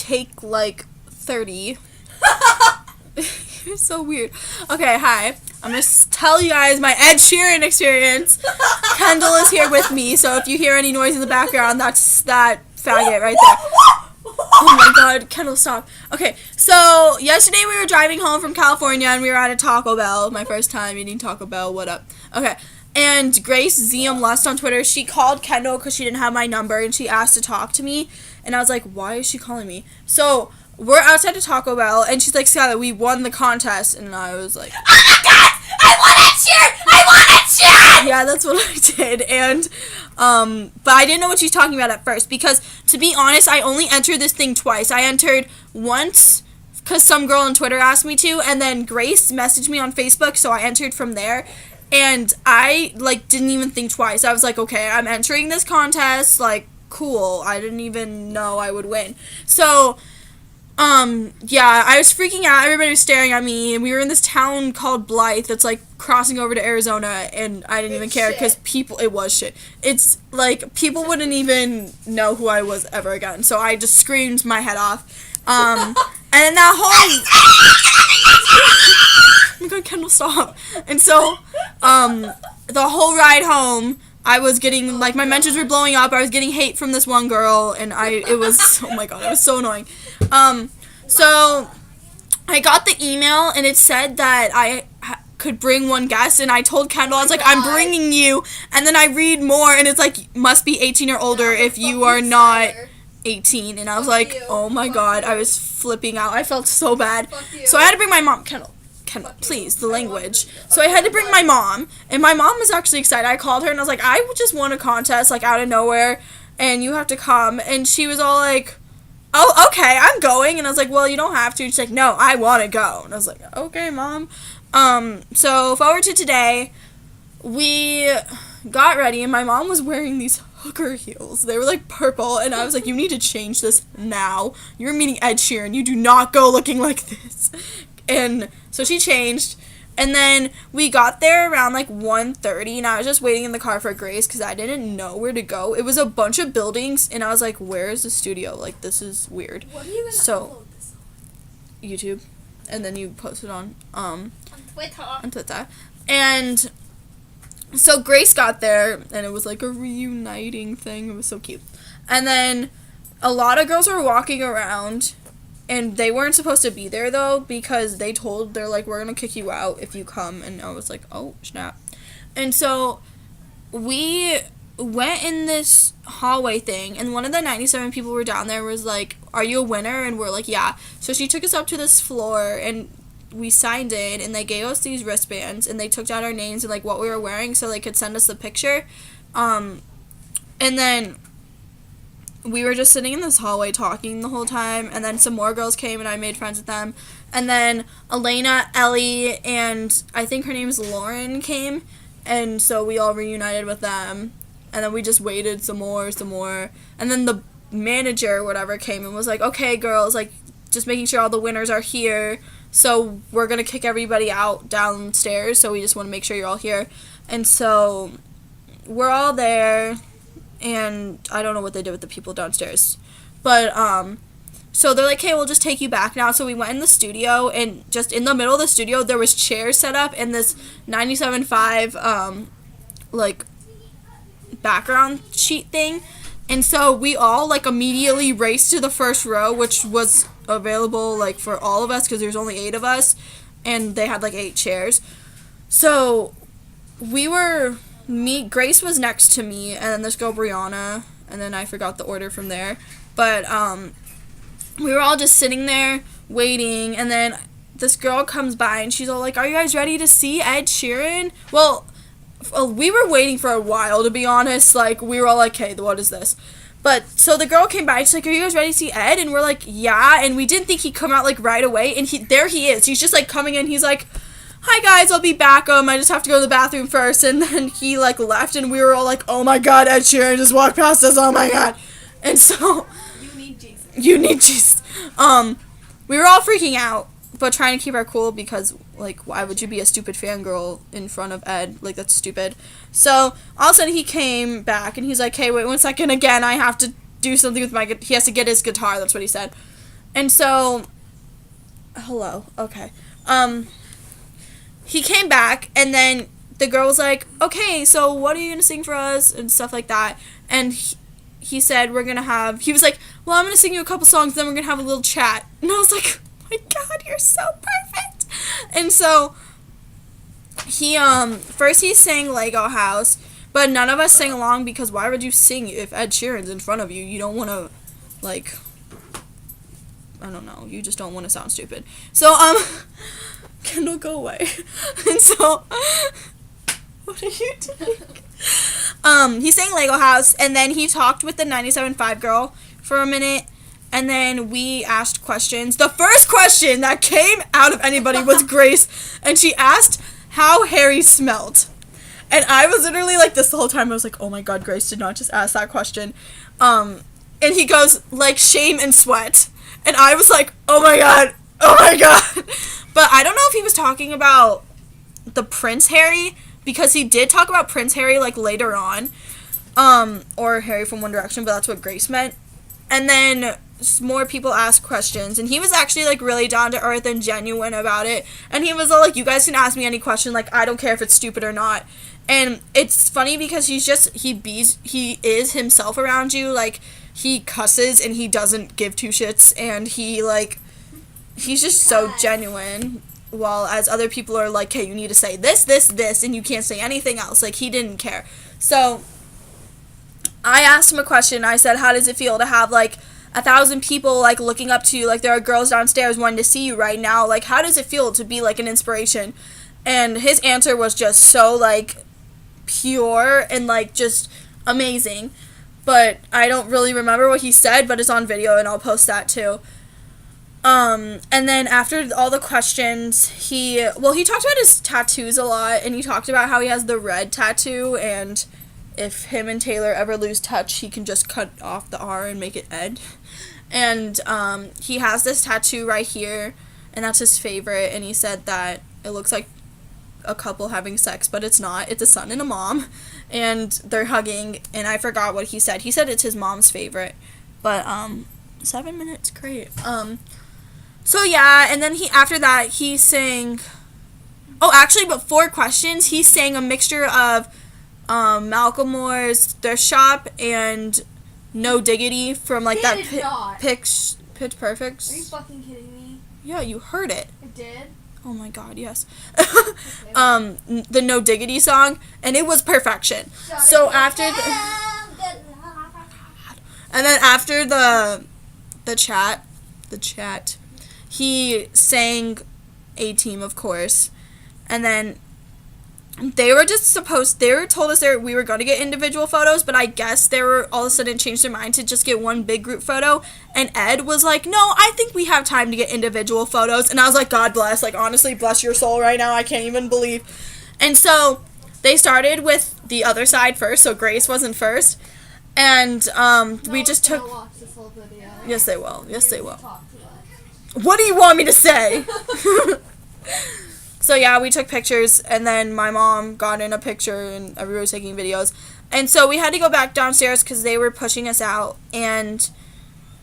take like 30. You're so weird. Okay, hi. I'm going to tell you guys my Ed Sheeran experience. Kendall is here with me, so if you hear any noise in the background, that's that faggot right there. Oh my god, Kendall, stop. Okay, so yesterday we were driving home from California and we were at a Taco Bell. My first time eating Taco Bell. What up? Okay, and Grace ZM Lust on Twitter, she called Kendall because she didn't have my number and she asked to talk to me. And I was like, why is she calling me? So we're outside of Taco Bell and she's like, Skylar, we won the contest. And I was like, oh my god, I won it, Sheeran! I won it, Sheeran! Yeah, that's what I did. And but I didn't know what she was talking about at first because, to be honest, I only entered this thing twice. I entered once because some girl on Twitter asked me to, and then Grace messaged me on Facebook, so I entered from there. And I, like, didn't even think twice. I was like, okay, I'm entering this contest, like, cool. I didn't even know I would win. So, yeah, I was freaking out. Everybody was staring at me, and we were in this town called Blythe that's, like, crossing over to Arizona, and I didn't even care because it was shit. It's, like, people wouldn't even know who I was ever again, so I just screamed my head off. And that whole... Oh my god, Kendall, stop. And so, the whole ride home, I was getting, like, my mentors were blowing up. I was getting hate from this one girl, and it was, oh my god, it was so annoying. So I got the email, and it said that I could bring one guest, and I told Kendall, I was like, I'm bringing you, and then I read more, and it's like, must be 18 or older if you are not 18, and I was like, oh my god, I was flipping out. I felt so bad. So I had to bring my mom. Kendall, please, the language. So I had to bring my mom, and my mom was actually excited. I called her, and I was like, I just won a contest, like, out of nowhere, and you have to come, and she was all like, oh, okay, I'm going, and I was like, well, you don't have to. She's like, no, I want to go, and I was like, okay, Mom. So forward to today, we got ready, and my mom was wearing these hooker heels. They were, like, purple, and I was like, you need to change this now. You're meeting Ed Sheeran. You do not go looking like this. And so she changed, and then we got there around, like, 1:30, and I was just waiting in the car for Grace because I didn't know where to go. It was a bunch of buildings, and I was like, where is the studio? Like, this is weird. What are you going to upload this on? YouTube, and then you post it on Twitter. And so Grace got there, and it was, like, a reuniting thing. It was so cute. And then a lot of girls were walking around, and they weren't supposed to be there, though, because they're like, we're going to kick you out if you come. And I was like, oh, snap. And so we went in this hallway thing, and one of the 97 people who were down there was like, are you a winner? And we're like, yeah. So she took us up to this floor, and we signed in, and they gave us these wristbands, and they took down our names and, like, what we were wearing so they could send us the picture. And then we were just sitting in this hallway talking the whole time, and then some more girls came, and I made friends with them. And then Elena, Ellie, and I think her name's Lauren came, and so we all reunited with them. And then we just waited some more. And then the manager or whatever came and was like, okay, girls, like, just making sure all the winners are here. So we're going to kick everybody out downstairs, so we just want to make sure you're all here. And so we're all there. And I don't know what they did with the people downstairs. But, so they're like, hey, we'll just take you back now. So we went in the studio, and just in the middle of the studio, there was chairs set up and this 97.5, like, background sheet thing. And so we all, like, immediately raced to the first row, which was available, like, for all of us, because there's only 8 of us. And they had, like, 8 chairs. So Grace was next to me, and then this girl, Brianna, and then I forgot the order from there. But, we were all just sitting there waiting, and then this girl comes by, and she's all like, are you guys ready to see Ed Sheeran? Well, we were waiting for a while, to be honest. Like, we were all like, hey, what is this? But, so the girl came by, and she's like, are you guys ready to see Ed? And we're like, yeah, and we didn't think he'd come out, like, right away, and there he is. He's just, like, coming in, he's like, hi guys, I'll be back, I just have to go to the bathroom first. And then he, like, left, and we were all like, oh my god, Ed Sheeran just walked past us, oh my god. And so, you need Jesus. We were all freaking out, but trying to keep our cool, because, like, why would you be a stupid fangirl in front of Ed? Like, that's stupid. So all of a sudden he came back, and he's like, hey, wait 1 second, again, I have to do something with he has to get his guitar, that's what he said. And so, hello, okay. He came back, and then the girl was like, okay, so what are you going to sing for us, and stuff like that. And he said, he was like, well, I'm going to sing you a couple songs, then we're going to have a little chat. And I was like, oh my God, you're so perfect. And so, first he sang Lego House, but none of us sang along because why would you sing if Ed Sheeran's in front of you? You don't want to, like, I don't know, you just don't want to sound stupid. So, Kendall, go away. And so, what are you doing? He sang Lego House, and then he talked with the 97.5 girl for a minute, and then we asked questions. The first question that came out of anybody was Grace, and she asked how Harry smelled. And I was literally like this the whole time. I was like, oh my God, Grace did not just ask that question. And he goes, like, shame and sweat. And I was like, oh my God. But I don't know if he was talking about the Prince Harry, because he did talk about Prince Harry, like, later on. Or Harry from One Direction, but that's what Grace meant. And then more people asked questions, and he was actually, like, really down to earth and genuine about it. And he was all like, you guys can ask me any question, like, I don't care if it's stupid or not. And it's funny because he is himself around you. Like, he cusses and he doesn't give two shits, and he's just so genuine, while as other people are like, hey, you need to say this, and you can't say anything else. Like, he didn't care. So I asked him a question. I said, how does it feel to have, like, 1,000 people, like, looking up to you? Like, there are girls downstairs wanting to see you right now. Like, how does it feel to be, like, an inspiration? And his answer was just so, like, pure and, like, just amazing. But I don't really remember what he said, but it's on video, and I'll post that too. And then after all the questions, he talked about his tattoos a lot, and he talked about how he has the red tattoo, and if him and Taylor ever lose touch, he can just cut off the R and make it Ed. And he has this tattoo right here, and that's his favorite, and he said that it looks like a couple having sex, but it's not. It's a son and a mom, and they're hugging, and I forgot what he said. He said it's his mom's favorite, but 7 minutes, great. So yeah, and then after that he sang, before questions he sang a mixture of Macklemore's Thrift Shop and No Diggity from, like, that Pitch Perfect. Are you fucking kidding me? Yeah, you heard it. I did? Oh my God, yes. The No Diggity song, and it was perfection. So after and then after the chat, he sang A-Team, of course, and then they were told us we were going to get individual photos, but I guess they were all of a sudden changed their mind to just get one big group photo, and Ed was like, no, I think we have time to get individual photos, and I was like, God bless, like, honestly, bless your soul right now, I can't even believe. And so they started with the other side first, so Grace wasn't first, and we just took... Watch this whole video. Yes, they will. What do you want me to say? So yeah, we took pictures, and then my mom got in a picture, and everybody was taking videos. And so we had to go back downstairs because they were pushing us out, and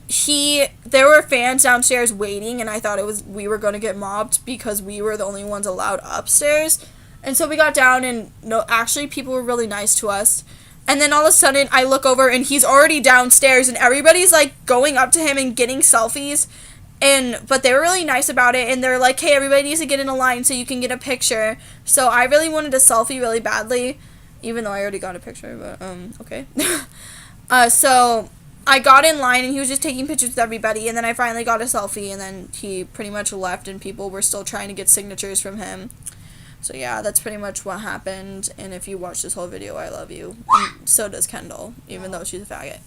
there were fans downstairs waiting, and I thought we were going to get mobbed because we were the only ones allowed upstairs. And so we got down, and no, actually people were really nice to us. And then all of a sudden I look over, and he's already downstairs, and everybody's, like, going up to him and getting selfies. But they were really nice about it, and they're like, hey, everybody needs to get in a line so you can get a picture. So I really wanted a selfie really badly, even though I already got a picture, but, okay. So I got in line, and he was just taking pictures with everybody, and then I finally got a selfie, and then he pretty much left, and people were still trying to get signatures from him. So yeah, that's pretty much what happened, and if you watch this whole video, I love you. And so does Kendall, even though she's a faggot.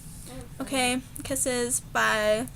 Okay, kisses, bye.